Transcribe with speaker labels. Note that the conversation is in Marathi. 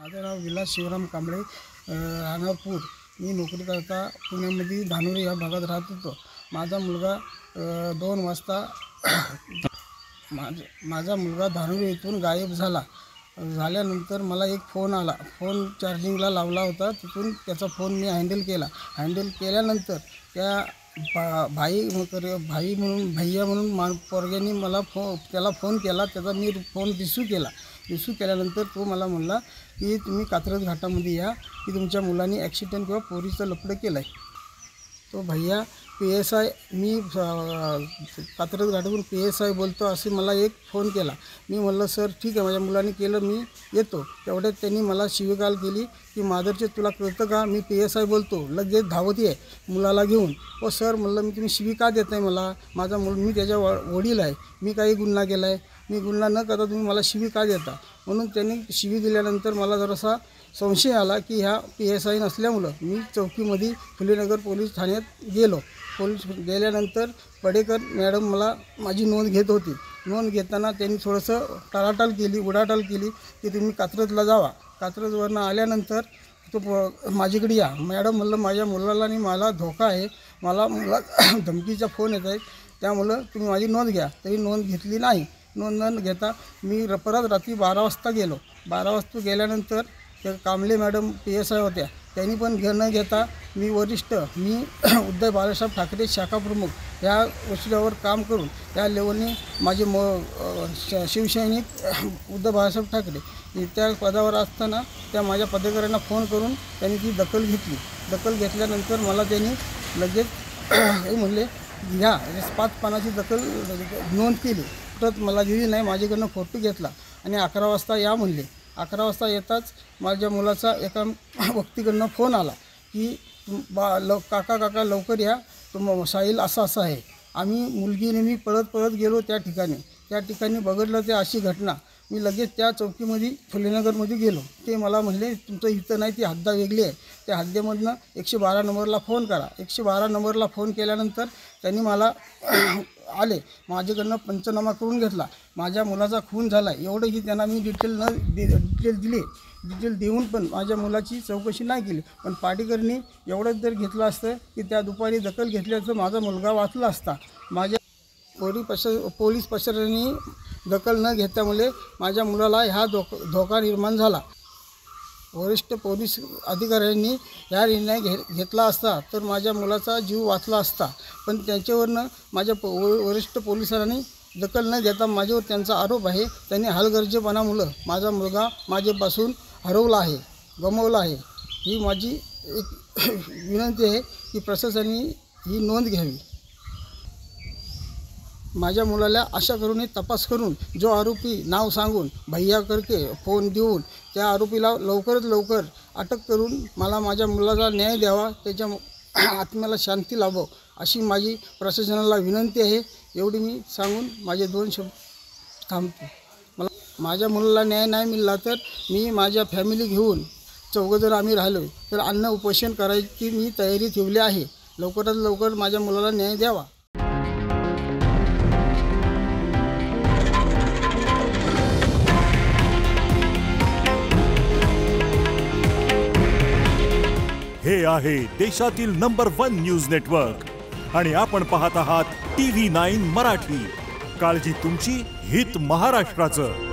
Speaker 1: माझं नाव विलास शिवराम कांबळे, राहणार पूर. मी नोकरी करता पुण्यामध्ये धानोरी या भागात राहत होतो. माझा मुलगा 2 वाजता माझा मुलगा धानोरी येथून गायब झाल्यानंतर मला एक फोन आला. फोन चार्जिंगला लावला होता. तिथून त्याचा फोन मी हँडल केल्यानंतर त्या भाई म्हणून भैया म्हणून पोरग्याने मला त्याला फोन केला. त्याचा मी फोन रिसिव्ह केल्यानंतर तो मला म्हणला की तुम्ही कात्रज घाटामध्ये या, की तुमच्या मुलांनी ॲक्सिडेंट किंवा पोरीचं लफडं केलं आहे. तो भैया PSI, मी कात्रज घाटातून PSI बोलतो असे मला एक फोन केला. मी म्हणलं सर ठीक आहे, माझ्या मुलांनी केलं, मी येतो. तेवढ्यात त्यांनी मला शिवीगाळ केली की मादरचे तुला कळतं का, मी PSI बोलतो. लगेच धावत आहे मुलाला घेऊन. ओ सर म्हणलं, मी तुम्ही शिवी का देत आहे मला? माझा मी त्याच्या वडील आहे, मी काही गुन्हा केला आहे? मी गुन्हा न करता तुम्ही मला शिवी का देता? म्हणून त्यांनी शिवी दिल्यानंतर मला जरासा संशय आला की ह्या PSI नसल्यामुळं मी चौकीमध्ये फुलेनगर पोलीस ठाण्यात गेलो. गेल्यानंतर पडेकर मॅडम माझी नोंद घेत होती. नोंद घेताना त्यांनी थोडंसं उडाटाल केली की तुम्ही कात्रजला जावा. कात्रजवरनं आल्यानंतर तो माझ्याकडे या. मॅडम म्हणलं माझ्या मुलाला आणि मला धोका आहे, मला धमकीचा फोन येत आहे, त्यामुळं तुम्ही माझी नोंद घ्या. तरी नोंद घेतली नाही. नोंद न घेता मी परत रात्री 12 वाजता गेलो. 12 वाजता गेल्यानंतर त्या कांबळे मॅडम PSI होत्या, त्यांनी पण न घेता मी उद्धव बाळासाहेब ठाकरे शाखा प्रमुख या गोष्टीवर काम करून त्या लेवलनी माझे शिवसैनिक उद्धव बाळासाहेब ठाकरे त्या पदावर असताना त्या माझ्या पदाधिकाऱ्यांना फोन करून त्यांनी ती दखल घेतली. दखल घेतल्यानंतर मला त्यांनी लगेच हे म्हणले घ्या, 5 पानाची नोंद केली. तर मला दिली नाही. माझ्याकडनं फोटो घेतला आणि 11 वाजता या म्हणले. 11 वाजता येताच माझ्या मुलाचा एका व्यक्तीकडनं फोन आला की काका लवकर या, साहिल असं आहे. आम्ही मुलगीने मी पळत गेलो त्या ठिकाणी बघितलं ते अशी घटना. मी लगेच त्या चौकीमध्ये फुलेनगरमध्ये गेलो. ते मला म्हणले तुमचं इथं नाही, ती हद्द वेगळी आहे, त्या हद्दीमधनं 112 नंबरला फोन करा. 112 नंबरला फोन केल्यानंतर त्यांनी मला आले, माझ्याकडनं पंचनामा करून घेतला. माझ्या मुलाचा खून झाला आहे एवढंही त्यांना मी डिटेल दिली. डिटेल देऊन पण माझ्या मुलाची चौकशी नाही केली. पण पाटीकरनी एवढंच जर घेतलं असतं की त्या दुपारी दखल घेतल्याचं माझा मुलगा वाचला असता. माझ्या पोलीस प्रशासनाने दखल न घेतल्यामुळे माझ्या मुलाला हा धोका निर्माण झाला. वरिष्ठ पोलीस अधिकाऱ्यांनी हा निर्णय घेतला असता तर माझ्या मुलाचा जीव वाचला असता. पण त्याच्यावरनं माझ्या वरिष्ठ पोलिसांनी दखल न घेता माझ्यावर त्यांचा आरोप आहे. त्यांनी हलगर्जीपणामुळं माझा मुलगा माझ्यापासून गमावला आहे. ही माझी एक विनंती आहे की प्रशासनाने ही नोंद घ्यावी. माझ्या मुलाला अशा करून तपास करून जो आरोपी नाव सांगून भैया करके फोन देऊन त्या आरोपीला लवकरात लवकर अटक करून मला माझ्या मुलाचा न्याय द्यावा, त्याच्या आत्म्याला शांती लाभो अशी माझी प्रशासनाला विनंती आहे. एवढी मी सांगून माझे 2 शब्द थांबतो. माझ्या मुलाला न्याय नाही मिळाला तर मी माझ्या फॅमिली घेऊन 4 जण आम्ही राहिलो तर अन्न उपोषण करायची मी तयारी ठेवली आहे. लवकरात लवकर माझ्या मुलाला न्याय द्यावा.
Speaker 2: हे आहे देशातील नंबर 1 न्यूज नेटवर्क आणि आपण पाहत आहात TV9 मराठी. काळजी तुमची, हित महाराष्ट्राचं.